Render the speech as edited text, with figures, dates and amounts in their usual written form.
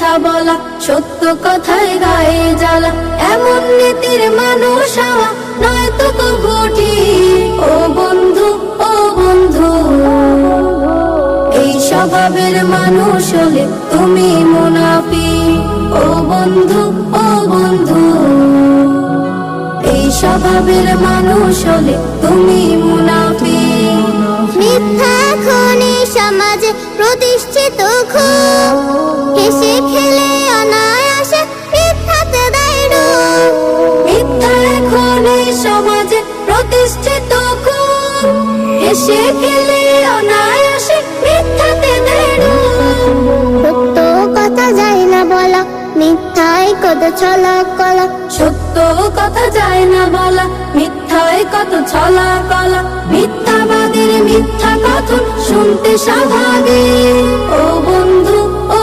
মিথ্যা বলা, সত্য কথায় গায়ে জ্বালা, এমন নীতির মানুষ হওয়া নয়তো কবু ঠিক। ও বন্ধু, ও বন্ধু, এই স্বভাবের মানুষ হলে তুমি মুনাফিক। ও বন্ধু, ও বন্ধু, এই স্বভাবের মানুষ হলে তুমি মুনাফিক। মিথ্যা খনি সমাজে প্রতিষ্ঠিত খুব, হেসে খেলে অনায়াসে মিথ্যাতে দেয় ডুব। মিথ্যা এখন এই সমাজে প্রতিষ্ঠিত খুব, হেসে খেলে অনায়াসে মিথ্যাতে দেয় ডুব। সত্য কথা যায় না বলা, মিথ্যায় কত ছলা কলা। সত্য কথা যায় না বলা, মিথ্যায় কত ছলা কলা, মিথ্যাবাদীর মিথ্যা কথন শুনতে স্বাভাবিক। ও বন্ধু, ও